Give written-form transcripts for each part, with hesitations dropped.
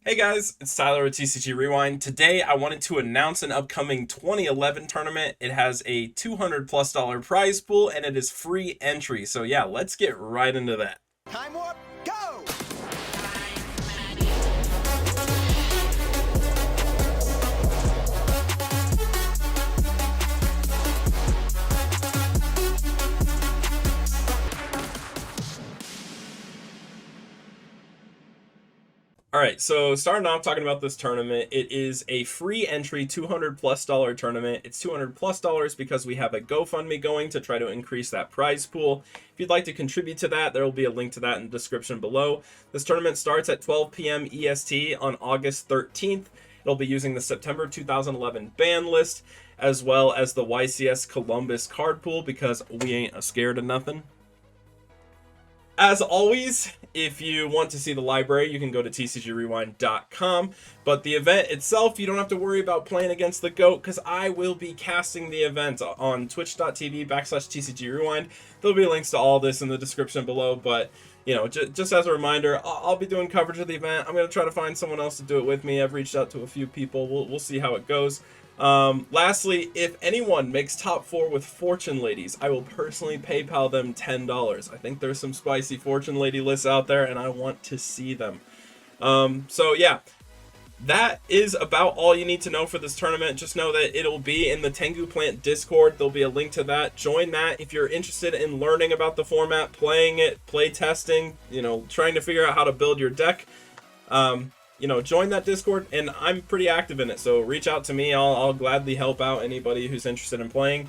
Hey guys, it's Tyler with TCG Rewind. Today I wanted to announce an upcoming 2011 tournament. It has a $200+ prize pool and it is free entry. So yeah, let's get right into that. Time warp, go! All right, so starting off talking about this tournament, it is a free entry $200+ tournament. It's $200+ because we have a GoFundMe going to try to increase that prize pool. If you'd like to contribute to that, there will be a link to that in the description below. This tournament starts at 12 p.m. EST on August 13th. It'll be using the September 2011 ban list as well as the YCS Columbus card pool because we ain't scared of nothing. As always, if you want to see the library, you can go to tcgrewind.com. But the event itself, you don't have to worry about playing against the GOAT because I will be casting the event on twitch.tv/tcgrewind. There'll be links to all this in the description below. But, you know, just as a reminder, I'll be doing coverage of the event. I'm going to try to find someone else to do it with me. I've reached out to a few people. We'll see how it goes. Lastly, if anyone makes top 4 with Fortune Ladies, I will personally PayPal them $10. I think there's some spicy Fortune Lady lists out there and I want to see them. So yeah, that is about all you need to know for this tournament. Just know that it'll be in the Tengu Plant Discord. There'll be a link to that. Join that if you're interested in learning about the format, playing it, play testing, you know, trying to figure out how to build your deck. You know, join that Discord, and I'm pretty active in it, so reach out to me. I'll gladly help out anybody who's interested in playing,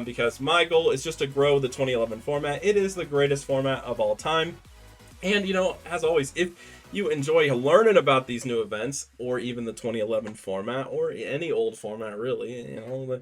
because my goal is just to grow the 2011 format. It is the greatest format of all time, and, you know, as always, if you enjoy learning about these new events, or even the 2011 format, or any old format, really, you know,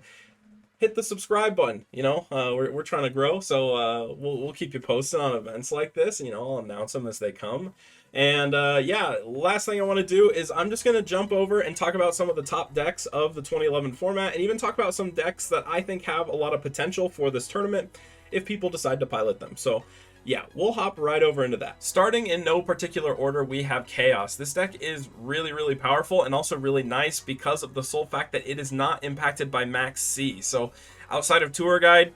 hit the subscribe button. You know, we're trying to grow, so we'll keep you posted on events like this. You know, I'll announce them as they come. And yeah, last thing I want to do is I'm just going to jump over and talk about some of the top decks of the 2011 format, and even talk about some decks that I think have a lot of potential for this tournament if people decide to pilot them. So yeah, we'll hop right over into that. Starting in no particular order, we have Chaos. This deck is really powerful and also really nice because of the sole fact that it is not impacted by Max C. So outside of Tour Guide,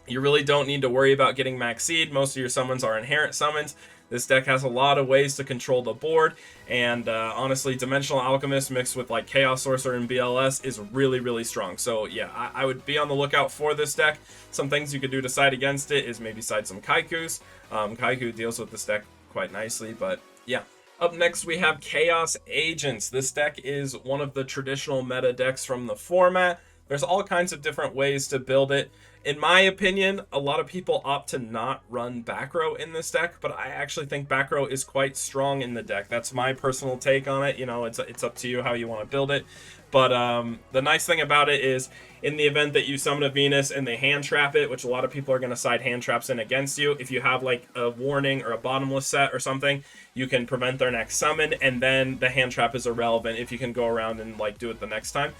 you really don't need to worry about getting Max Seed. Most of your summons are inherent summons. This deck has a lot of ways to control the board, and honestly, Dimensional Alchemist mixed with like Chaos Sorcerer and BLS is really strong. So yeah, I would be on the lookout for this deck. Some things you could do to side against it is maybe side some Kaikus. Kaiku deals with this deck quite nicely, but yeah. Up next, we have Chaos Agents. This deck is one of the traditional meta decks from the format. There's all kinds of different ways to build it. In my opinion, a lot of people opt to not run back row in this deck, but I actually think back row is quite strong in the deck. That's my personal take on it. You know, it's up to you how you want to build it. But the nice thing about it is, in the event that you summon a Venus and they hand trap it, which a lot of people are going to side hand traps in against you, if you have like a warning or a bottomless set or something, you can prevent their next summon, and then the hand trap is irrelevant if you can go around and like do it the next time.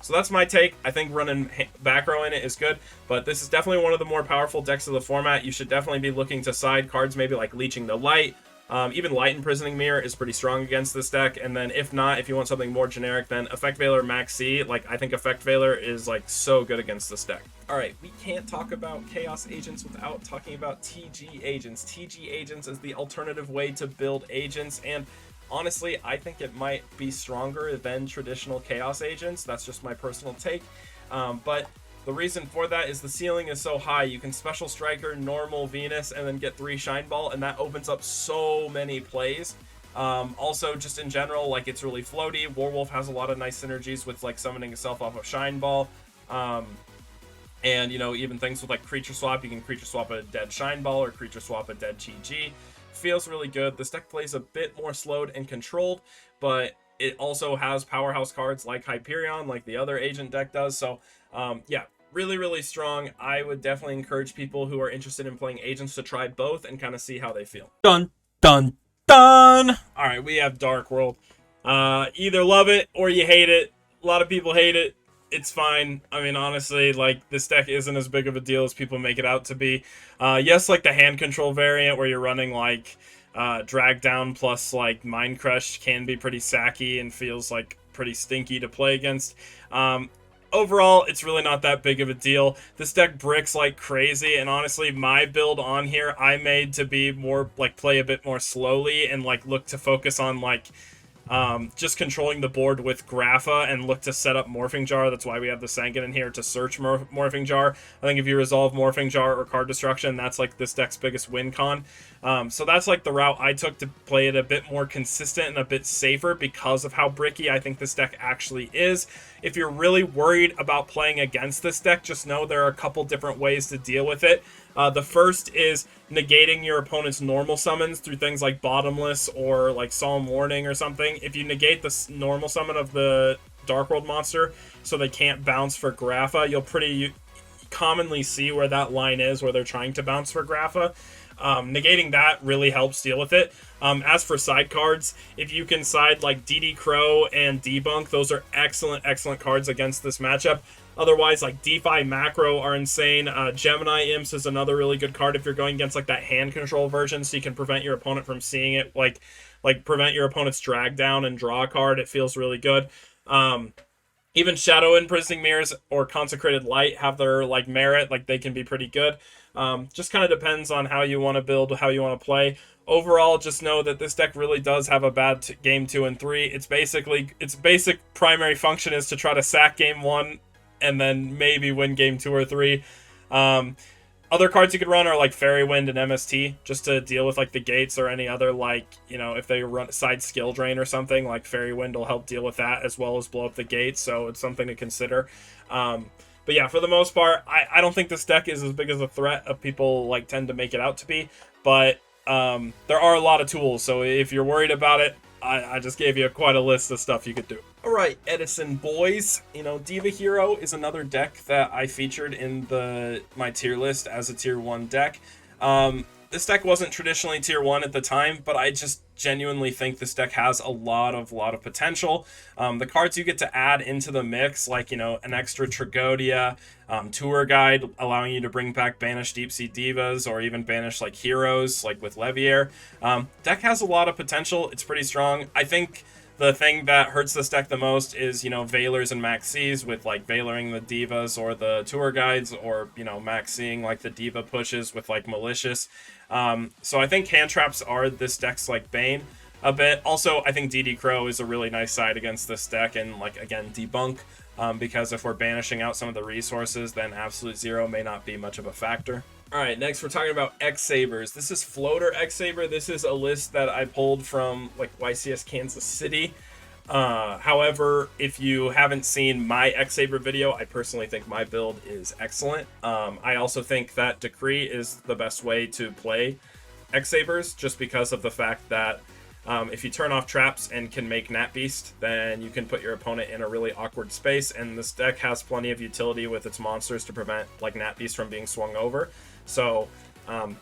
So that's my take. I think running back row in it is good, but this is definitely one of the more powerful decks of the format. You should definitely be looking to side cards, maybe like Leeching the Light. Even Light Imprisoning Mirror is pretty strong against this deck, and then if not, if you want something more generic, then Effect Veiler Max C. Like, I think Effect Veiler is like so good against this deck. Alright, we can't talk about Chaos Agents without talking about TG Agents. TG Agents is the alternative way to build agents, and honestly, I think it might be stronger than traditional Chaos Agents. That's just my personal take. But the reason for that is the ceiling is so high. You can Special Striker, normal Venus, and then get 3 Shine Ball, and that opens up so many plays. Also, just in general, like, it's really floaty. Warwolf has a lot of nice synergies with like summoning itself off of Shine Ball. And, you know, even things with like Creature Swap, you can Creature Swap a dead Shine Ball or Creature Swap a dead TG. Feels really good. This deck plays a bit more slowed and controlled, but it also has powerhouse cards like Hyperion, like the other agent deck does. So yeah, really strong. I would definitely encourage people who are interested in playing agents to try both and kind of see how they feel. Dun dun dun. All right, we have Dark World. Either love it or you hate it. A lot of people hate it. It's fine. I mean, honestly, like, this deck isn't as big of a deal as people make it out to be. Yes, like the hand control variant where you're running like Drag Down plus like Mind Crush can be pretty sacky and feels like pretty stinky to play against. Overall, it's really not that big of a deal. This deck bricks like crazy, and honestly, my build on here, I made to be more, like, play a bit more slowly and, like, look to focus on, like, just controlling the board with Grapha and look to set up Morphing Jar. That's why we have the Sangan in here to search Morphing Jar. I think if you resolve Morphing Jar or card destruction, that's like this deck's biggest win con. So that's like the route I took to play it a bit more consistent and a bit safer because of how bricky I think this deck actually is. If you're really worried about playing against this deck, just know there are a couple different ways to deal with it. The first is negating your opponent's normal summons through things like Bottomless or like Solemn Warning or something. If you negate the normal summon of the Dark World monster so they can't bounce for Grapha, you'll pretty commonly see where that line is where they're trying to bounce for Grapha. Negating that really helps deal with it. As for side cards, if you can side like DD Crow and Debunk, those are excellent cards against this matchup. Otherwise, like DeFi Macro are insane. Gemini Imps is another really good card if you're going against like that hand control version, so you can prevent your opponent from seeing it, like prevent your opponent's drag down and draw a card. It feels really good. Even Shadow Imprisoning Mirrors or Consecrated Light have their like merit, like they can be pretty good. Just kind of depends on how you want to build, how you want to play. Overall, just know that this deck really does have a bad game 2 and 3. Its basic primary function is to try to sack game 1 and then maybe win game 2 or 3. Other cards you could run are like Fairy Wind and MST, just to deal with like the gates or any other, like, you know, if they run side skill drain or something, like Fairy Wind will help deal with that as well as blow up the gates, so it's something to consider. But yeah, for the most part, I don't think this deck is as big as a threat of people like tend to make it out to be, but there are a lot of tools, so if you're worried about it, I just gave you quite a list of stuff you could do. Alright, Edison boys, you know, Diva Hero is another deck that I featured in my tier list as a tier 1 deck. This deck wasn't traditionally tier 1 at the time, but I just genuinely think this deck has a lot of potential. The cards you get to add into the mix, like, you know, an extra Tragodia, Tour Guide, allowing you to bring back Banished Deep Sea Divas, or even banish, like, heroes, like with Levier. Deck has a lot of potential. It's pretty strong. I think the thing that hurts this deck the most is, you know, Veilers and Maxis with, like, Veiling the Divas or the Tour Guides, or, you know, Maxing, like, the Diva pushes with, like, Malicious. So I think hand traps are this deck's, like, bane a bit. Also, I think DD Crow is a really nice side against this deck, and, like, again, Debunk, because if we're banishing out some of the resources, then Absolute Zero may not be much of a factor. Alright, next we're talking about X-Sabers. This is Floater X-Saber. This is a list that I pulled from, like, YCS Kansas City. However, if you haven't seen my X-Saber video, I personally think my build is excellent. I also think that Decree is the best way to play X-Sabers, just because of the fact that if you turn off traps and can make Nat Beast, then you can put your opponent in a really awkward space, and this deck has plenty of utility with its monsters to prevent, like, Nat Beast from being swung over. So,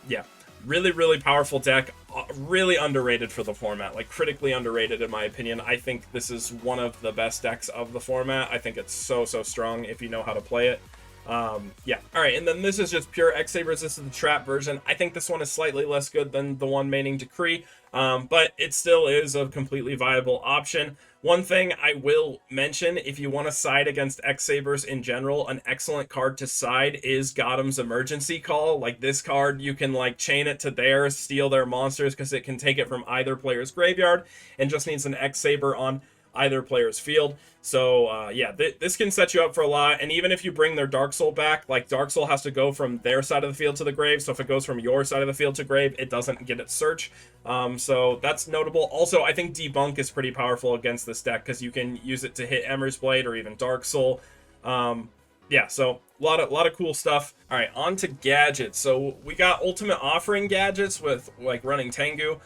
yeah, really powerful deck, really underrated for the format, like critically underrated in my opinion. I think this is one of the best decks of the format. I think it's so strong if you know how to play it. Yeah. Alright, and then this is just pure X-Sabers. This is the trap version. I think this one is slightly less good than the one maining Decree, but it still is a completely viable option. One thing I will mention, if you want to side against X-Sabers in general, an excellent card to side is Gotham's Emergency Call. Like, this card, you can, like, chain it to theirs, steal their monsters, because it can take it from either player's graveyard, and just needs an X-Saber on either player's field. So yeah, this can set you up for a lot. And even if you bring their Dark Soul back, like, Dark Soul has to go from their side of the field to the grave, so if it goes from your side of the field to grave, it doesn't get its search. So that's notable. Also, I think Debunk is pretty powerful against this deck, because you can use it to hit Emmer's Blade or even Dark Soul. Yeah, so a lot of cool stuff. All right, on to gadgets. So we got Ultimate Offering gadgets with, like, running Tengu.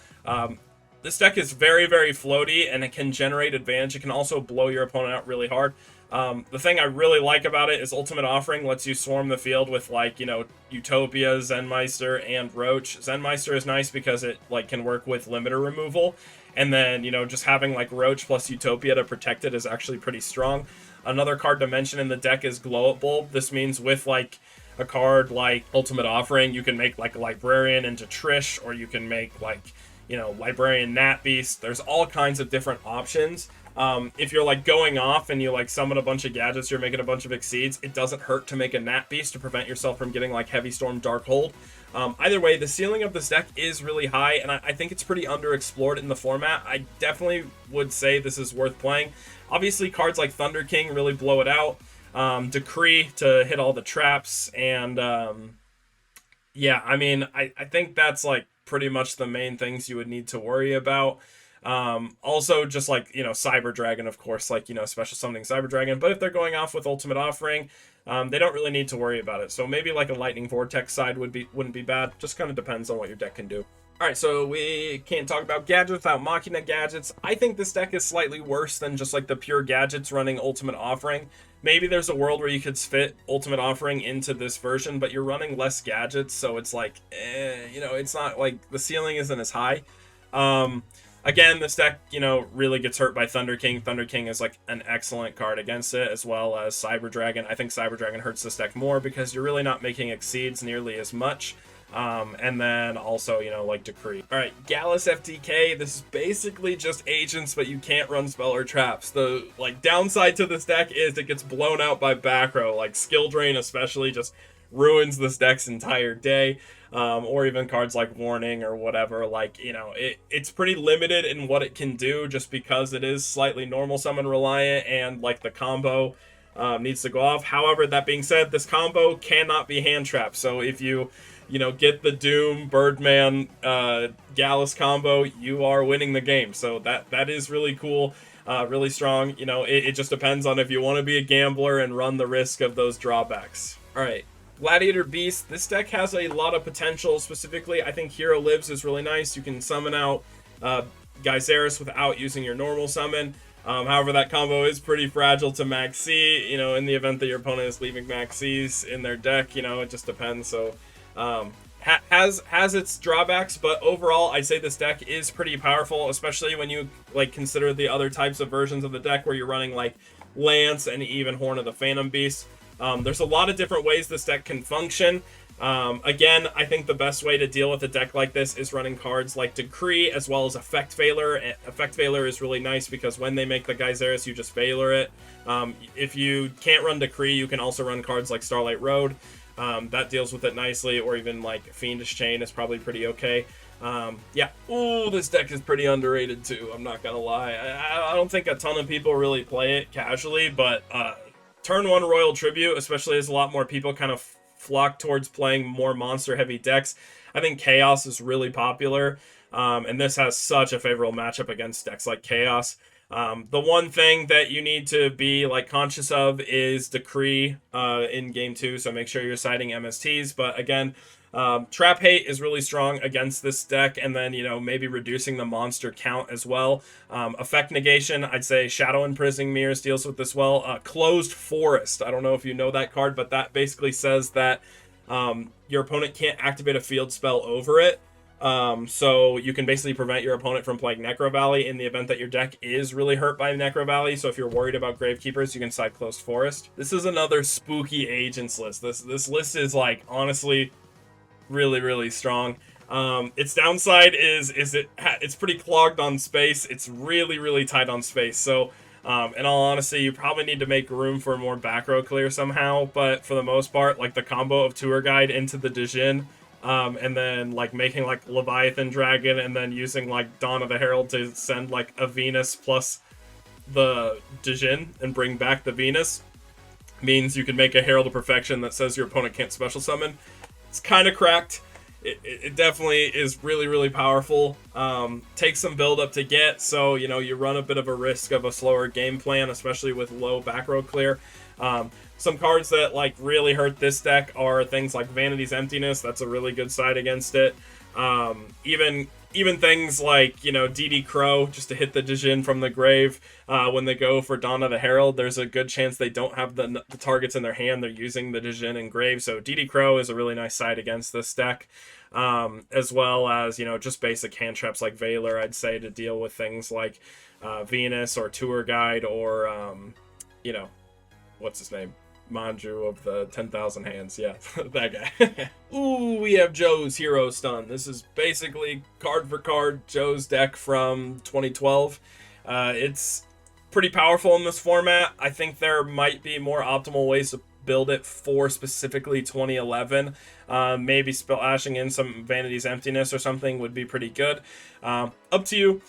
This deck is very floaty, and it can generate advantage. It can also blow your opponent out really hard. The thing I really like about it is Ultimate Offering lets you swarm the field with, like, you know, Utopia, Zenmeister, and Roach. Zenmeister is nice because it, like, can work with limiter removal. And then, you know, just having, like, Roach plus Utopia to protect it is actually pretty strong. Another card to mention in the deck is Glow Up Bulb. This means with, like, a card like Ultimate Offering, you can make, like, a Librarian into Trish, or you can make, like, you know, Librarian Nat Beast. There's all kinds of different options. If you're like going off and you like summon a bunch of gadgets, you're making a bunch of exceeds, it doesn't hurt to make a Nat Beast to prevent yourself from getting like Heavy Storm, Darkhold. Either way, the ceiling of this deck is really high, and I think it's pretty underexplored in the format. I definitely would say this is worth playing. Obviously, cards like Thunder King really blow it out. Decree to hit all the traps, and yeah, I mean, I think that's like pretty much the main things you would need to worry about. Also just like, you know, Cyber Dragon, of course, like, you know, special summoning Cyber Dragon, but if they're going off with Ultimate Offering, they don't really need to worry about it. So maybe like a Lightning Vortex side wouldn't be bad. Just kind of depends on what your deck can do. All right, so we can't talk about gadgets without Machina gadgets. I think this deck is slightly worse than just like the pure gadgets running Ultimate Offering. Maybe there's a world where you could fit Ultimate Offering into this version, but you're running less gadgets, so it's like, you know, it's not like the ceiling isn't as high. Again, this deck, you know, really gets hurt by Thunder King. Thunder King is like an excellent card against it, as well as Cyber Dragon. I think Cyber Dragon hurts this deck more because you're really not making exceeds nearly as much. And then also, you know, like Decree. All right, Gallus FTK. This is basically just agents, but you can't run spell or traps. The like downside to this deck is it gets blown out by back row. Like Skill Drain especially just ruins this deck's entire day. Or even cards like Warning or whatever. Like, you know, it's pretty limited in what it can do just because it is slightly normal summon reliant, and like the combo needs to go off. However, that being said, this combo cannot be hand trapped. So if you know, get the Doom, Birdman, Gallus combo, you are winning the game. So that is really cool, really strong. You know, it just depends on if you want to be a gambler and run the risk of those drawbacks. All right, Gladiator Beast. This deck has a lot of potential. Specifically, I think Hero Lives is really nice. You can summon out Geyseris without using your normal summon. However, that combo is pretty fragile to Max C. You know, in the event that your opponent is leaving Max C's in their deck, you know, it just depends. So has its drawbacks, but overall I'd say this deck is pretty powerful, especially when you like consider the other types of versions of the deck where you're running like Lance and even Horn of the Phantom Beast. There's a lot of different ways this deck can function. Again, I think the best way to deal with a deck like this is running cards like Decree as well as Effect Veiler. Effect Veiler is really nice because when they make the Geyseris, you just Veiler it. If you can't run Decree, you can also run cards like Starlight Road. That deals with it nicely, or even like Fiendish Chain is probably pretty okay. Yeah. Ooh, this deck is pretty underrated too, I'm not gonna lie. I don't think a ton of people really play it casually, but turn 1 Royal Tribute, especially as a lot more people kind of flock towards playing more monster heavy decks. I think Chaos is really popular, and this has such a favorable matchup against decks like Chaos. The one thing that you need to be like conscious of is Decree in game 2, so make sure you're siding MSTs. But again, Trap Hate is really strong against this deck, and then, you know, maybe reducing the monster count as well. Effect Negation, I'd say Shadow Imprisoning Mirrors deals with this well. Closed Forest, I don't know if you know that card, but that basically says that your opponent can't activate a field spell over it. So you can basically prevent your opponent from playing Necro Valley in the event that your deck is really hurt by Necro Valley. So if you're worried about Gravekeepers, you can side Closed Forest. This is another spooky agents list. This list is like honestly really strong. Its downside is it's pretty clogged on space. It's really tight on space. So in all honesty, you probably need to make room for more back row clear somehow. But for the most part, like the combo of Tour Guide into the Dijin, and then like making like Leviathan Dragon and then using like Dawn of the Herald to send like a Venus plus the Dijin and bring back the Venus means you can make a Herald of Perfection that says your opponent can't special summon. It's kind of cracked. It definitely is really powerful. Takes some build up to get, so you know you run a bit of a risk of a slower game plan, especially with low back row clear. Some cards that like really hurt this deck are things like Vanity's Emptiness. That's a really good side against it. Even things like, you know, DD Crow, just to hit the Dijin from the grave. When they go for Dawn of the Herald, there's a good chance they don't have the targets in their hand. They're using the Dijin and grave. So DD Crow is a really nice side against this deck. As well as, you know, just basic hand traps like Veiler, I'd say, to deal with things like Venus or Tour Guide or, you know, what's his name? Manju of the 10,000 hands. Yeah, that guy. Ooh, we have Joe's Hero Stun. This is basically card for card Joe's deck from 2012. It's pretty powerful in this format. I think there might be more optimal ways to build it for specifically 2011. Maybe splashing in some Vanity's Emptiness or something would be pretty good. Up to you.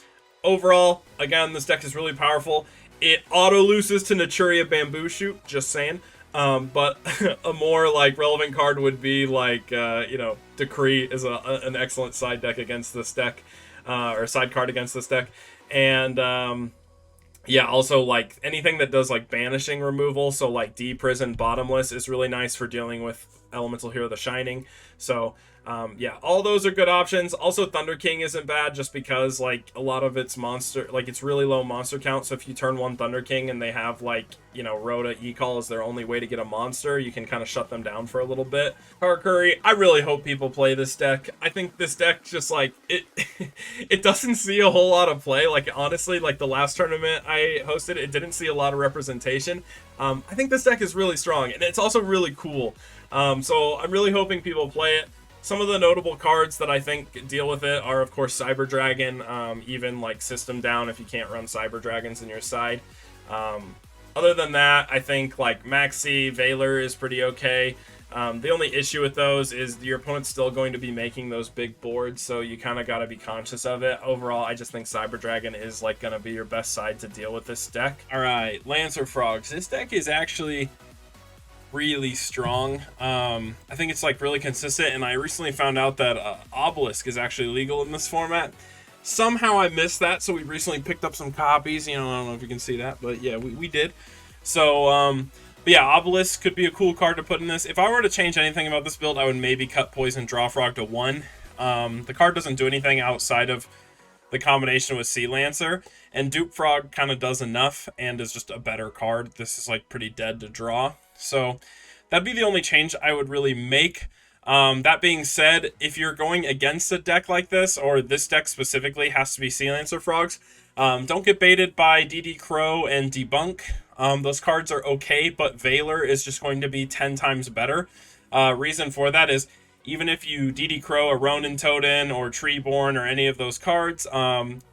Overall, again, this deck is really powerful. It auto-loses to Naturia Bamboo Shoot, just saying. But a more like relevant card would be like, Decree is an excellent side deck against this deck, or side card against this deck. And yeah, also like anything that does like banishing removal, so like D-Prison Bottomless is really nice for dealing with Elemental Hero the Shining. So yeah, all those are good options. Also, Thunder King isn't bad just because like a lot of its monster, like it's really low monster count. So if you turn one Thunder King and they have like, Rhoda E-Call is their only way to get a monster, you can kind of shut them down for a little bit. Karakuri, I really hope people play this deck. I think this deck just like, it doesn't see a whole lot of play. Like honestly, like the last tournament I hosted, it didn't see a lot of representation. I think this deck is really strong and it's also really cool. So I'm really hoping people play it. Some of the notable cards that I think deal with it are, of course, Cyber Dragon, even like System Down if you can't run Cyber Dragons in your side. Other than that, I think like Maxi, Valor is pretty okay. The only issue with those is your opponent's still going to be making those big boards, so you kind of got to be conscious of it. Overall, I just think Cyber Dragon is like going to be your best side to deal with this deck. All right, Lancer Frogs. This deck is actually really strong. I think it's like really consistent, and I recently found out that Obelisk is actually legal in this format. Somehow I missed that, so we recently picked up some copies. I don't know if you can see that, but yeah, we did. So but yeah, Obelisk could be a cool card to put in this. If I were to change anything about this build, I would maybe cut Poison Draw Frog to 1. The card doesn't do anything outside of the combination with Sea Lancer, and Dupe Frog kind of does enough and is just a better card. This is like pretty dead to draw. So that'd be the only change I would really make. That being said, if you're going against a deck like this, or this deck specifically has to be Sea Lancer Frogs, don't get baited by DD Crow and Debunk. Those cards are okay, but Valor is just going to be 10 times better. Reason for that is, even if you DD Crow a Ronin Totem or Treeborn or any of those cards,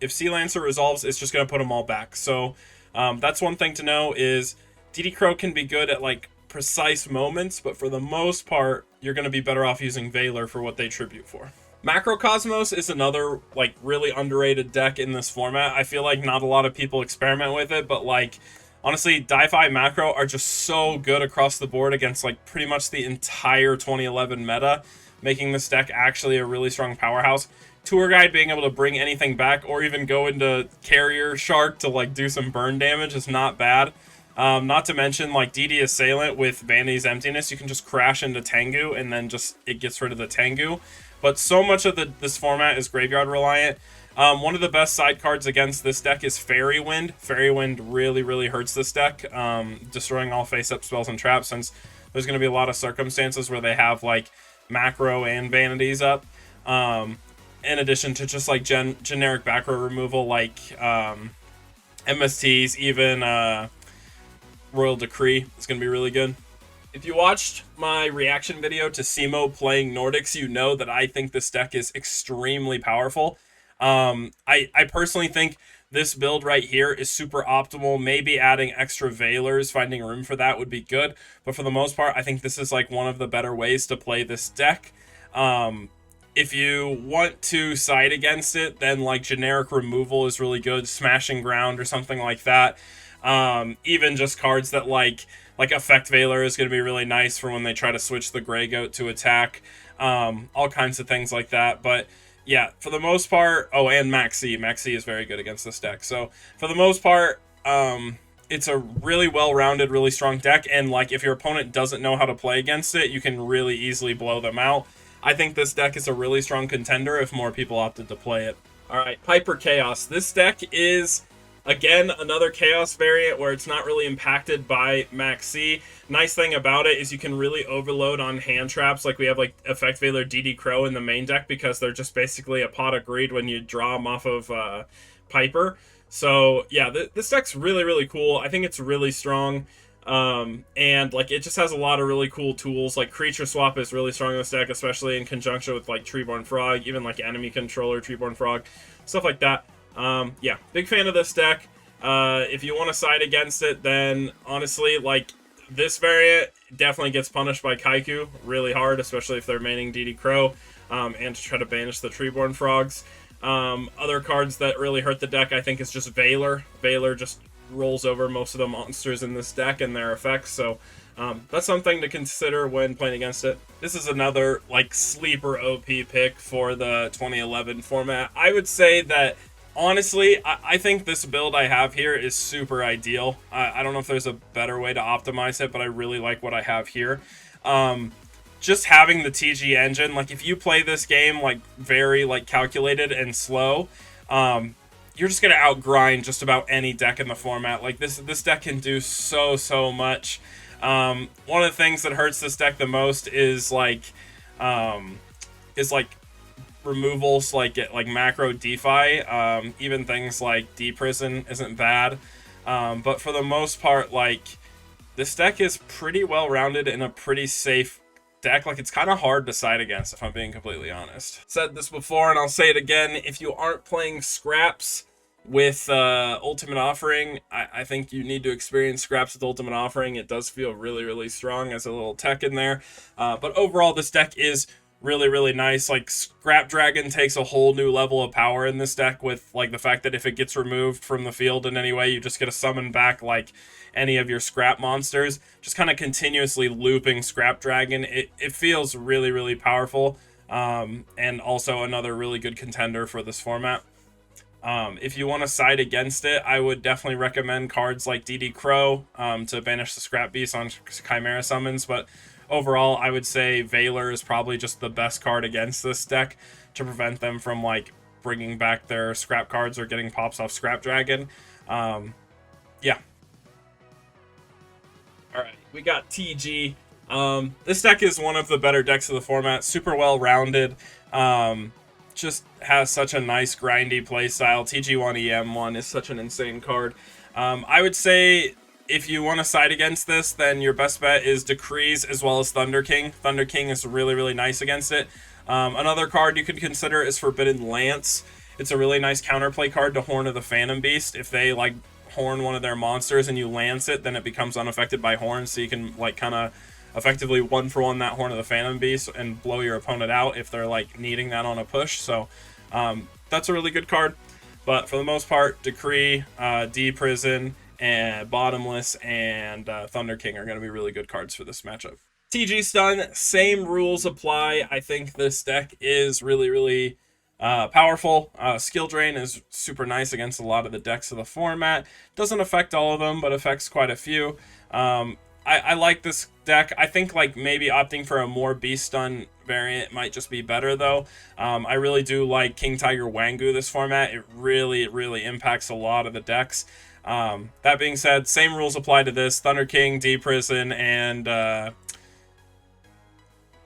if Sea Lancer resolves, it's just going to put them all back. So that's one thing to know is DD Crow can be good at like precise moments, but for the most part, you're going to be better off using Valor for what they tribute for. Macrocosmos is another like really underrated deck in this format. I feel like not a lot of people experiment with it, but like honestly, Di-Fi Macro are just so good across the board against like pretty much the entire 2011 meta, making this deck actually a really strong powerhouse. Tour Guide being able to bring anything back or even go into Carrier Shark to like do some burn damage is not bad. Not to mention like DD Assailant with Vanity's Emptiness, you can just crash into Tengu and then just it gets rid of the Tengu. But so much of this format is graveyard reliant. One of the best side cards against this deck is Fairy Wind. Fairy Wind really, really hurts this deck, destroying all face-up spells and traps, since there's going to be a lot of circumstances where they have like macro and vanities up. In addition to just like generic back row removal like MSTs, even Royal Decree is going to be really good. If you watched my reaction video to Simo playing Nordics, you know that I think this deck is extremely powerful. I personally think this build right here is super optimal. Maybe adding extra Valors, finding room for that would be good. But for the most part, I think this is like one of the better ways to play this deck. If you want to side against it, then like generic removal is really good. Smashing Ground or something like that. Even just cards that like Effect Valor is going to be really nice for when they try to switch the Grey Goat to attack. All kinds of things like that. But yeah, for the most part, oh, and Maxi. Maxi is very good against this deck. So for the most part, it's a really well-rounded, really strong deck. And like if your opponent doesn't know how to play against it, you can really easily blow them out. I think this deck is a really strong contender if more people opted to play it. All right, Piper Chaos. This deck is, again, another Chaos variant where it's not really impacted by Max C. Nice thing about it is you can really overload on hand traps. Like we have like Effect Valor DD Crow in the main deck because they're just basically a pot of greed when you draw them off of Piper. So yeah, this deck's really, really cool. I think it's really strong. And like it just has a lot of really cool tools. Like creature swap is really strong in this deck, especially in conjunction with like Treeborn Frog, even like enemy controller Treeborn Frog, stuff like that. Yeah, big fan of this deck. If you want to side against it, then honestly, like this variant definitely gets punished by Kaiku really hard, especially if they're maining DD Crow, and to try to banish the Treeborn Frogs. Other cards that really hurt the deck, I think, is just Valor. Valor just rolls over most of the monsters in this deck and their effects, so that's something to consider when playing against it. This is another like sleeper OP pick for the 2011 format. I would say that honestly, I think this build I have here is super ideal. I don't know if there's a better way to optimize it, but I really like what I have here. Just having the TG engine, like if you play this game like very like calculated and slow, you're just gonna outgrind just about any deck in the format. Like this deck can do so much. One of the things that hurts this deck the most is like removals like macro DeFi. Even things like D-Prison isn't bad, but for the most part, like this deck is pretty well rounded and a pretty safe deck. Like it's kind of hard to side against, if I'm being completely honest. Said this before and I'll say it again: if you aren't playing scraps with Ultimate Offering, I think you need to experience scraps with Ultimate Offering. It does feel really strong as a little tech in there, but overall this deck is really nice. Like Scrap Dragon takes a whole new level of power in this deck, with like the fact that if it gets removed from the field in any way, you just get to summon back like any of your scrap monsters, just kind of continuously looping Scrap Dragon. It feels really powerful, and also another really good contender for this format. If you want to side against it, I would definitely recommend cards like DD Crow to banish the Scrap Beast on Chimera summons, but overall I would say Valor is probably just the best card against this deck to prevent them from like bringing back their scrap cards or getting pops off Scrap Dragon. Yeah. Alright, we got TG. This deck is one of the better decks of the format, super well rounded. Just has such a nice grindy playstyle. TG1EM1 is such an insane card. I would say if you want to side against this, then your best bet is Decrees as well as Thunder King. Thunder King is really nice against it. Another card you could consider is Forbidden Lance. It's a really nice counterplay card to Horn of the Phantom Beast. If they like horn one of their monsters and you lance it, then it becomes unaffected by horn, so you can like kind of effectively 1-for-1 that Horn of the Phantom Beast and blow your opponent out if they're like needing that on a push. So that's a really good card. But for the most part, Decree, D-Prison, and Bottomless, and Thunder King are going to be really good cards for this matchup. TG Stun, same rules apply. I think this deck is really powerful. Skill Drain is super nice against a lot of the decks of the format. Doesn't affect all of them, but affects quite a few. I like this deck. I think like maybe opting for a more Beast Stun variant might just be better though. I really do like King Tiger Wangu this format. It really impacts a lot of the decks. That being said, same rules apply to this. Thunder King, D-Prison, and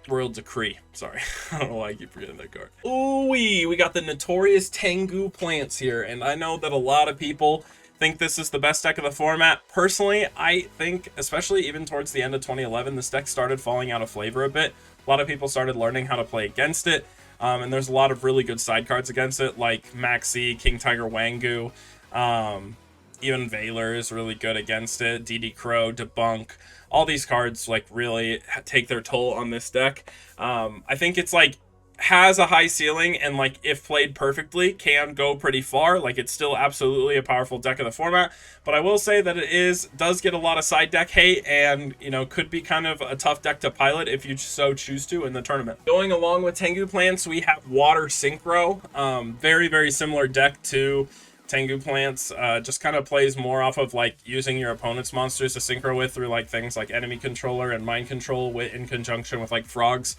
Royal Decree. Sorry, I don't know why I keep forgetting that card. Ooh, we got the notorious Tengu Plants here, and I know that a lot of people think this is the best deck of the format. Personally, I think, especially even towards the end of 2011, this deck started falling out of flavor a bit. A lot of people started learning how to play against it, and there's a lot of really good side cards against it, like Maxi, King Tiger Wangu, even Valor is really good against it, DD Crow, Debunk. All these cards like really take their toll on this deck. I think it's like has a high ceiling, and like if played perfectly can go pretty far. Like it's still absolutely a powerful deck of the format, but I will say that it does get a lot of side deck hate, and you know, could be kind of a tough deck to pilot if you so choose to in the tournament. Going along with Tengu Plants, we have Water Syncro. Very similar deck to Tengu Plants. Just kind of plays more off of like using your opponent's monsters to synchro with through like things like enemy controller and mind control in conjunction with like frogs.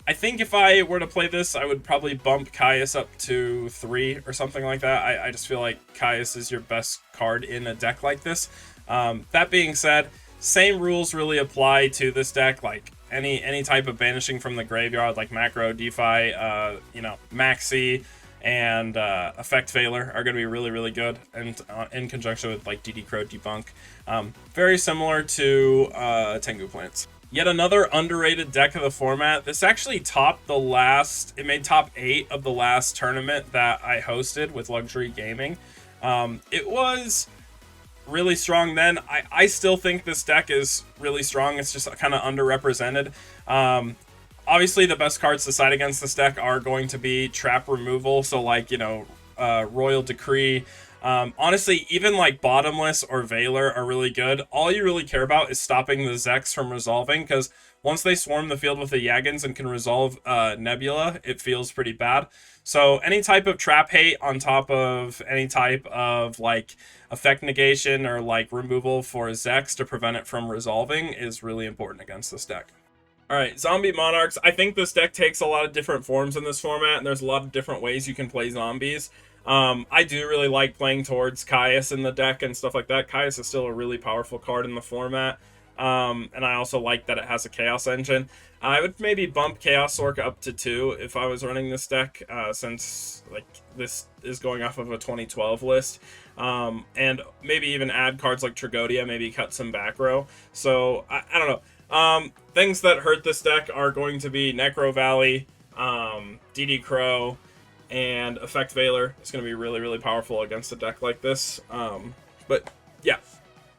I think if I were to play this, I would probably bump Caius up to 3 or something like that. I just feel like Caius is your best card in a deck like this. That being said, same rules really apply to this deck. Like any type of banishing from the graveyard, like Macro, DeFi, you know, Maxi, and Effect Veiler are going to be really, really good, and in conjunction with like DD Crow Debunk. Very similar to Tengu Plants. Yet another underrated deck of the format. This actually topped it made top 8 of the last tournament that I hosted with Luxury Gaming. It was really strong then. I still think this deck is really strong. It's just kind of underrepresented. Obviously, the best cards to side against this deck are going to be trap removal. So, like, Royal Decree. Honestly, even like Bottomless or Veiler are really good. All you really care about is stopping the Zex from resolving, because once they swarm the field with the Yagans and can resolve Nebula, it feels pretty bad. So any type of trap hate on top of any type of like effect negation or like removal for Zex to prevent it from resolving is really important against this deck. Alright, Zombie Monarchs. I think this deck takes a lot of different forms in this format, and there's a lot of different ways you can play zombies. I do really like playing towards Caius in the deck and stuff like that. Caius is still a really powerful card in the format. And I also like that it has a Chaos Engine. I would maybe bump Chaos Orc up to 2 if I was running this deck, since like this is going off of a 2012 list. And maybe even add cards like Tragodia, maybe cut some back row. So, I don't know. Things that hurt this deck are going to be Necro Valley, DD Crow, and Effect Veiler. It's going to be really, really powerful against a deck like this. But yeah.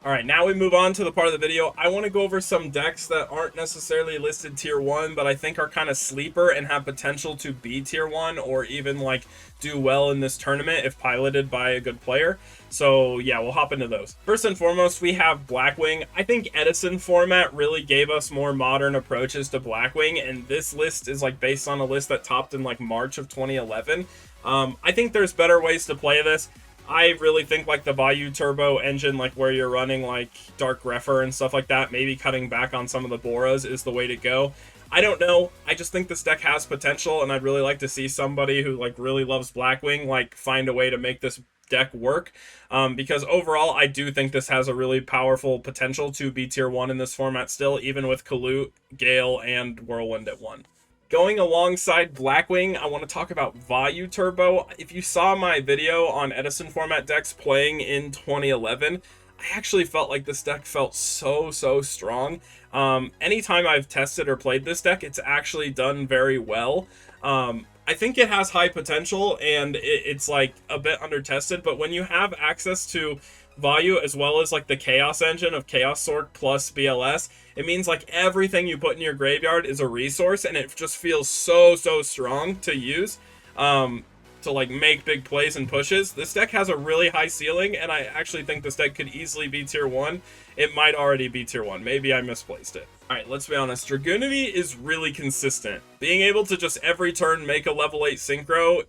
Alright, now we move on to the part of the video. I want to go over some decks that aren't necessarily listed tier 1, but I think are kind of sleeper and have potential to be tier 1 or even like do well in this tournament if piloted by a good player. So yeah, we'll hop into those. First and foremost, we have Blackwing. I think Edison format really gave us more modern approaches to Blackwing, and this list is like based on a list that topped in like March of 2011. I think there's better ways to play this. I really think like the Vayu Turbo engine, like where you're running like Dark Refer and stuff like that, maybe cutting back on some of the Boras is the way to go. I don't know. I just think this deck has potential, and I'd really like to see somebody who like really loves Blackwing like find a way to make this deck work, because overall I do think this has a really powerful potential to be tier 1 in this format still, even with Kalut, Gale, and Whirlwind at 1. Going alongside Blackwing, I want to talk about Vayu Turbo. If you saw my video on Edison format decks playing in 2011, I actually felt like this deck felt so strong. Anytime I've tested or played this deck, it's actually done very well. I think it has high potential, and it's like a bit under-tested, but when you have access to Vayu as well as like the Chaos Engine of Chaos Sork plus BLS, it means like everything you put in your graveyard is a resource, and it just feels so strong to use to like make big plays and pushes. This deck has a really high ceiling, and I actually think this deck could easily be tier 1. It might already be tier 1. Maybe I misplaced it. Alright, let's be honest. Dragoonity is really consistent. Being able to just every turn make a level 8 Syncro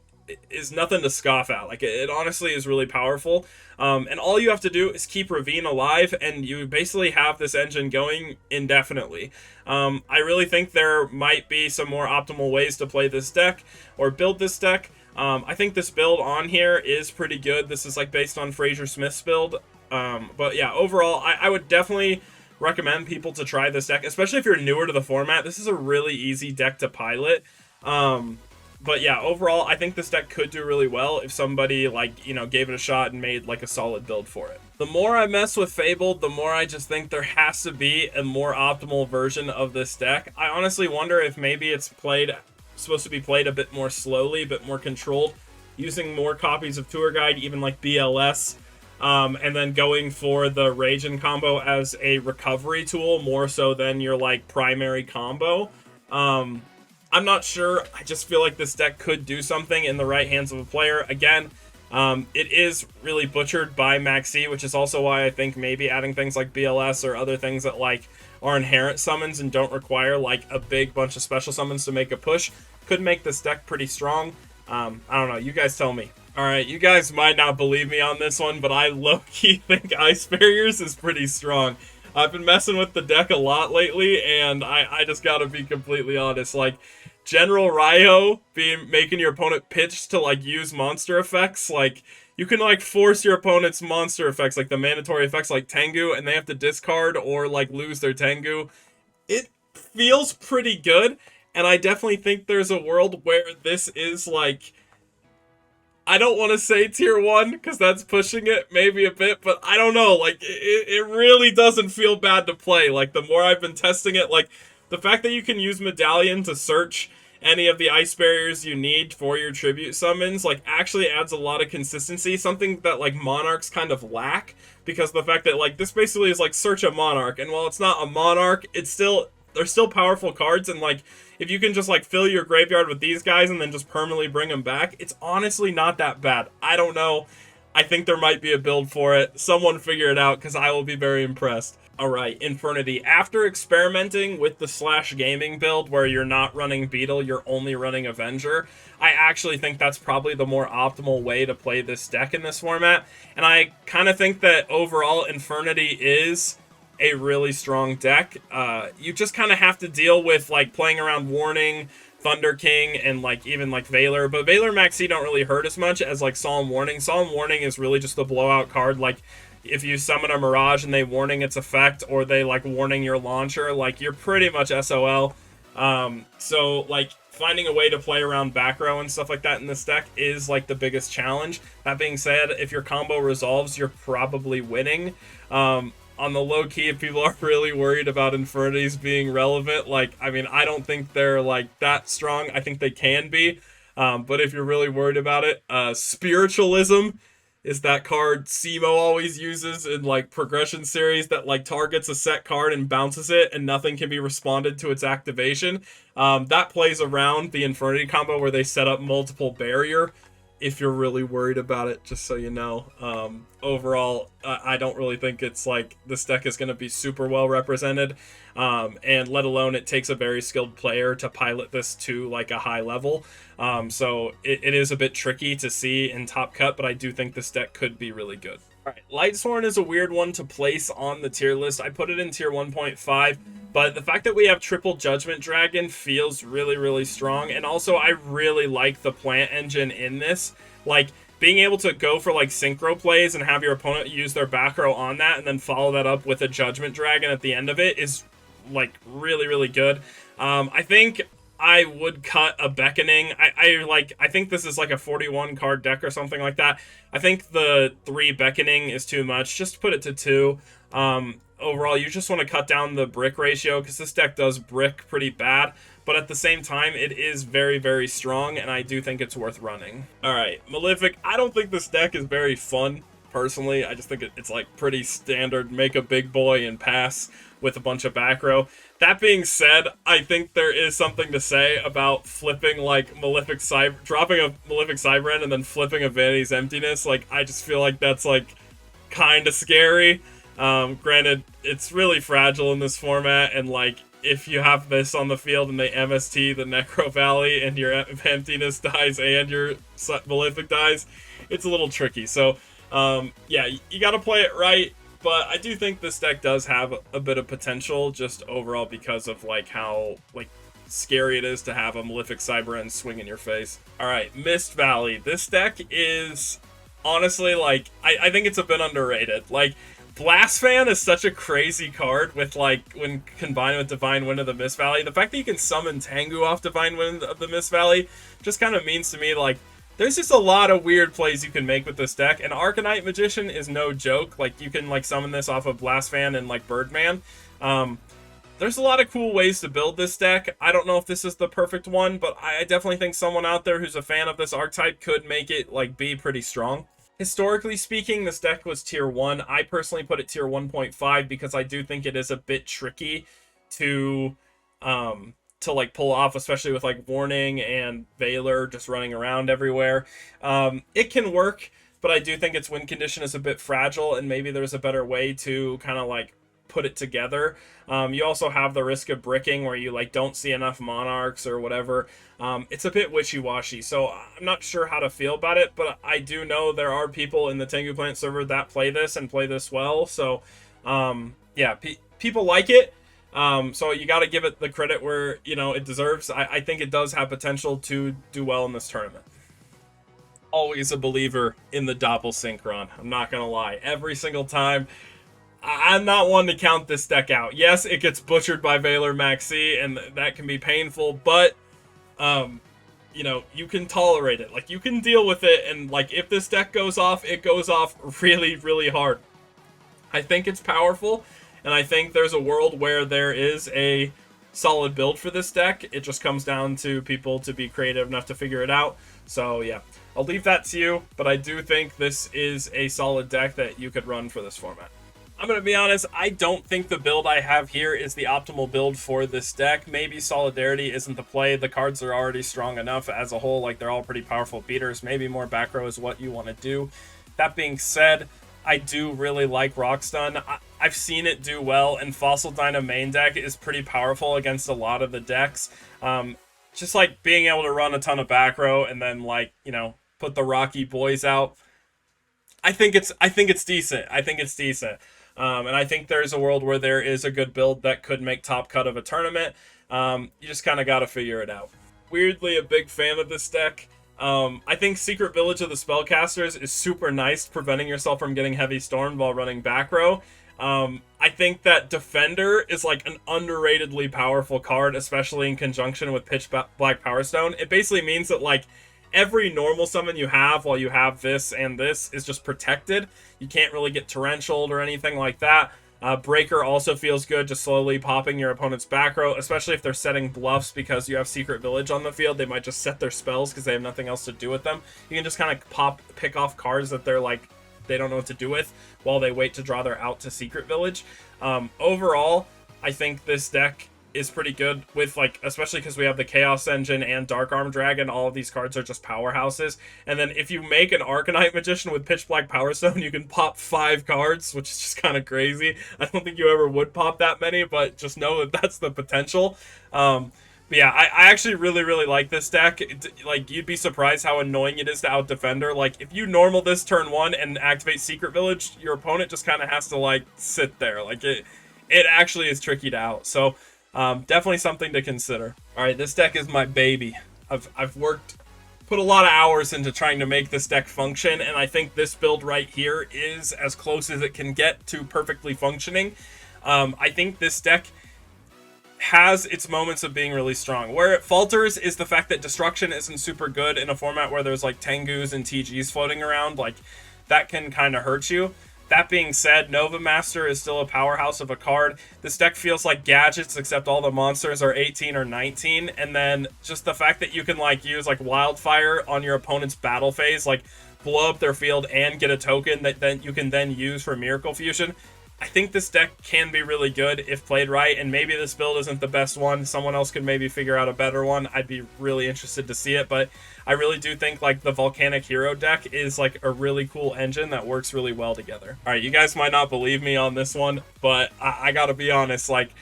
is nothing to scoff at. Like, it honestly is really powerful. And all you have to do is keep Ravine alive, and you basically have this engine going indefinitely. I really think there might be some more optimal ways to play this deck or build this deck. I think this build on here is pretty good. This is like based on Fraser Smith's build. But yeah, overall, I would definitely recommend people to try this deck, especially if you're newer to the format. This is a really easy deck to pilot. But yeah, overall, I think this deck could do really well if somebody, like, you know, gave it a shot and made, like, a solid build for it. The more I mess with Fabled, the more I just think there has to be a more optimal version of this deck. I honestly wonder if maybe it's supposed to be played a bit more slowly, a bit more controlled, using more copies of Tour Guide, even like BLS, and then going for the Ragin combo as a recovery tool, more so than your, like, primary combo. I'm not sure. I just feel like this deck could do something in the right hands of a player. Again, it is really butchered by Maxi, which is also why I think maybe adding things like BLS or other things that like are inherent summons and don't require like a big bunch of special summons to make a push could make this deck pretty strong. I don't know. You guys tell me. Alright, you guys might not believe me on this one, but I low-key think Ice Barriers is pretty strong. I've been messing with the deck a lot lately, and I just gotta be completely honest. Like, General Ryo making your opponent pitch to, like, use monster effects. Like, you can, like, force your opponent's monster effects, like the mandatory effects like Tengu, and they have to discard or, like, lose their Tengu. It feels pretty good, and I definitely think there's a world where this is, like, I don't want to say tier 1 because that's pushing it maybe a bit, but I don't know. Like, it really doesn't feel bad to play. Like, the more I've been testing it, like, the fact that you can use Medallion to search any of the ice barriers you need for your tribute summons, like, actually adds a lot of consistency. Something that, like, Monarchs kind of lack, because the fact that, like, this basically is like search a Monarch, and while it's not a Monarch, it's still, they're still powerful cards, and, like, if you can just, like, fill your graveyard with these guys and then just permanently bring them back, it's honestly not that bad. I don't know. I think there might be a build for it. Someone figure it out, because I will be very impressed. Alright, Infernity. After experimenting with the Slash Gaming build, where you're not running Beetle, you're only running Avenger, I actually think that's probably the more optimal way to play this deck in this format. And I kind of think that overall Infernity is a really strong deck. You just kind of have to deal with, like, playing around Warning, Thunder King, and, like, even, like, Valor. But Valor Maxi don't really hurt as much as, like, Solemn Warning. Solemn Warning is really just a blowout card. Like, if you summon a Mirage and they warning its effect, or they, like, warning your launcher, like, you're pretty much SOL. So, like, finding a way to play around back row and stuff like that in this deck is, like, the biggest challenge. That being said, if your combo resolves, you're probably winning. On the low key, if people are really worried about Infernities being relevant, like, I mean, I don't think they're, like, that strong. I think they can be. But if you're really worried about it, Spiritualism is that card Simo always uses in, like, progression series that, like, targets a set card and bounces it, and nothing can be responded to its activation. That plays around the Infernity combo where they set up multiple barrier, if you're really worried about it, just so you know. Overall, I don't really think it's, like, this deck is going to be super well represented, and let alone it takes a very skilled player to pilot this to, like, a high level. So it is a bit tricky to see in Top Cut, but I do think this deck could be really good. Alright, Lightsworn is a weird one to place on the tier list. I put it in tier 1.5, but the fact that we have triple Judgment Dragon feels really, really strong, and also I really like the plant engine in this. Like, being able to go for, like, Syncro plays and have your opponent use their back row on that and then follow that up with a Judgment Dragon at the end of it is, like, really, really good. I think I would cut a Beckoning. I think this is like a 41 card deck or something like that. I think the 3 Beckoning is too much. Just put it to 2. Overall, you just want to cut down the brick ratio, because this deck does brick pretty bad, but at the same time, it is very, very strong, and I do think it's worth running. Alright, Malefic. I don't think this deck is very fun, personally. I just think it's, like, pretty standard. Make a big boy and pass with a bunch of back row. That being said, I think there is something to say about flipping, like, dropping a Malefic Cyberend and then flipping a Vanity's Emptiness. Like, I just feel like that's, like, kind of scary. Granted, it's really fragile in this format, and, like, if you have this on the field and they MST the Necro Valley and your Emptiness dies and your Malefic dies, it's a little tricky. So, yeah, you gotta play it right, but I do think this deck does have a bit of potential, just overall because of, like, how, like, scary it is to have a Malefic Cyberend swing in your face. Alright, Mist Valley. This deck is, honestly, like, I think it's a bit underrated. Like, Blast Fan is such a crazy card with, like, when combined with Divine Wind of the Mist Valley. The fact that you can summon Tengu off Divine Wind of the Mist Valley just kind of means to me, like, there's just a lot of weird plays you can make with this deck. And Arcanite Magician is no joke. Like, you can, like, summon this off of Blast Fan and, like, Birdman. There's a lot of cool ways to build this deck. I don't know if this is the perfect one, but I definitely think someone out there who's a fan of this archetype could make it, like, be pretty strong. Historically speaking, this deck was tier 1. I personally put it tier 1.5 because I do think it is a bit tricky to like, pull off, especially with, like, Warning and Valor just running around everywhere. It can work, but I do think its win condition is a bit fragile, and maybe there's a better way to kind of, like, put it together. You also have the risk of bricking where you, like, don't see enough Monarchs or whatever. It's a bit wishy-washy, so I'm not sure how to feel about it, but I do know there are people in the Tengu Plant server that play this and play this well, so yeah, people like it. So you got to give it the credit where, you know, it deserves. I think it does have potential to do well in this tournament. Always a believer in the Doppel Synchron. I'm not gonna lie. Every single time, I'm not one to count this deck out. Yes, it gets butchered by Valor Maxi, and that can be painful, but you know, you can tolerate it. Like, you can deal with it, and, like, if this deck goes off, it goes off really, really hard. I think it's powerful, and I think there's a world where there is a solid build for this deck. It just comes down to people to be creative enough to figure it out. So, yeah, I'll leave that to you, but I do think this is a solid deck that you could run for this format. I'm going to be honest, I don't think the build I have here is the optimal build for this deck. Maybe Solidarity isn't the play. The cards are already strong enough as a whole. Like, they're all pretty powerful beaters. Maybe more back row is what you want to do. That being said, I do really like Rockstun. I've seen it do well, and Fossil Dyna main deck is pretty powerful against a lot of the decks. Just like being able to run a ton of back row and then, like, you know, put the Rocky Boys out. I think it's decent. I think it's decent. And I think there's a world where there is a good build that could make top cut of a tournament. You just kind of got to figure it out. Weirdly, a big fan of this deck. I think Secret Village of the Spellcasters is super nice, preventing yourself from getting heavy stormed while running back row. I think that Defender is like an underratedly powerful card, especially in conjunction with Pitch Black Power Stone. It basically means that, like, every normal summon you have while you have this and this is just protected. You can't really get torrentialed or anything like that. Breaker also feels good, just slowly popping your opponent's back row, especially if they're setting bluffs because you have Secret Village on the field. They might just set their spells because they have nothing else to do with them. You can just kind of pick off cards that they're like, they don't know what to do with while they wait to draw their out to Secret Village. Overall, I think this deck is pretty good with, like, especially because we have the Chaos Engine and Dark Arm Dragon. All of these cards are just powerhouses. And then if you make an Arcanite Magician with Pitch Black Power Stone, you can pop 5 cards, which is just kind of crazy. I don't think you ever would pop that many, but just know that that's the potential. But yeah, I actually really, really like this deck. Like, you'd be surprised how annoying it is to out Defender. Like, if you normal this turn 1 and activate Secret Village, your opponent just kind of has to, like, sit there. Like, it actually is tricky to out. So, definitely something to consider. All right, this deck is my baby. I've put a lot of hours into trying to make this deck function, and I think this build right here is as close as it can get to perfectly functioning. I think this deck has its moments of being really strong. Where it falters is the fact that Destruction isn't super good in a format where there's, like, Tengus and TGs floating around. Like, that can kind of hurt you. That being said, Nova Master is still a powerhouse of a card. This deck feels like Gadgets, except all the monsters are 18 or 19. And then just the fact that you can, like, use, like, Wildfire on your opponent's battle phase, like, blow up their field and get a token that then you can then use for Miracle Fusion. I think this deck can be really good if played right, and maybe this build isn't the best one. Someone else could maybe figure out a better one. I'd be really interested to see it, but I really do think, like, the Volcanic Hero deck is, like, a really cool engine that works really well together. All right, you guys might not believe me on this one, but I gotta be honest, like,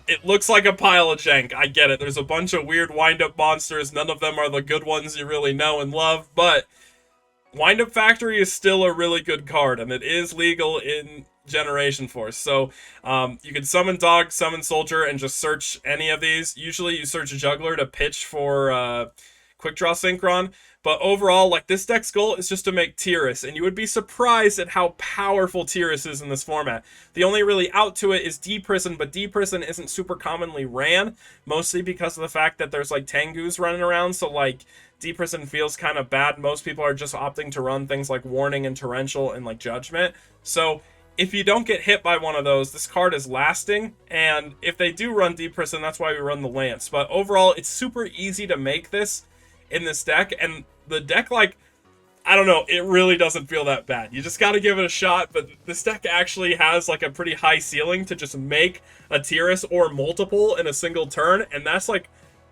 it looks like a pile of jank. I get it. There's a bunch of weird wind-up monsters. None of them are the good ones you really know and love, but Wind-Up Factory is still a really good card, and it is legal in Generation Force. So you can summon Dog, summon Soldier, and just search any of these. Usually you search a Juggler to pitch for Quick Draw Synchron. But overall, like, this deck's goal is just to make Tiras, and you would be surprised at how powerful Tiras is in this format. The only really out to it is D-Prison, but D-Prison isn't super commonly ran, mostly because of the fact that there's, like, Tengus running around, so, like, D-Prison feels kind of bad. Most people are just opting to run things like Warning and Torrential and, like, Judgment. So if you don't get hit by one of those, this card is lasting, and if they do run D-Prison, that's why we run the Lance. But overall, it's super easy to make this in this deck, and the deck, like, I don't know, it really doesn't feel that bad. You just gotta give it a shot, but this deck actually has, like, a pretty high ceiling to just make a Tiras or multiple in a single turn, and that's, like,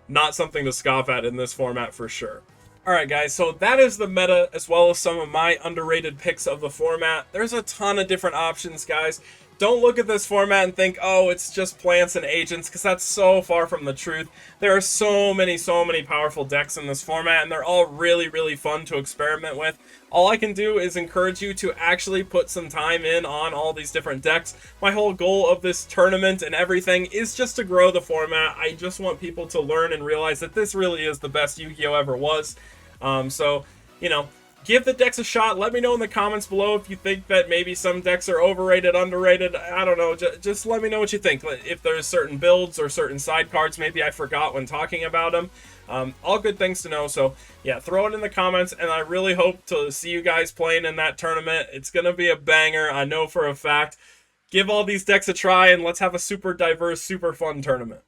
not something to scoff at in this format for sure. Alright guys, so that is the meta, as well as some of my underrated picks of the format. There's a ton of different options, guys. Don't look at this format and think, oh, it's just plants and agents, because that's so far from the truth. There are so many powerful decks in this format, and they're all really, really fun to experiment with. All I can do is encourage you to actually put some time in on all these different decks. My whole goal of this tournament and everything is just to grow the format. I just want people to learn and realize that this really is the best Yu-Gi-Oh! Ever was. So, you know, give the decks a shot. Let me know in the comments below if you think that maybe some decks are overrated, underrated. I don't know. Just let me know what you think. If there's certain builds or certain side cards maybe I forgot when talking about them. All good things to know. So yeah, throw it in the comments, and I really hope to see you guys playing in that tournament. It's gonna be a banger, I know for a fact. Give all these decks a try, and let's have a super diverse, super fun tournament.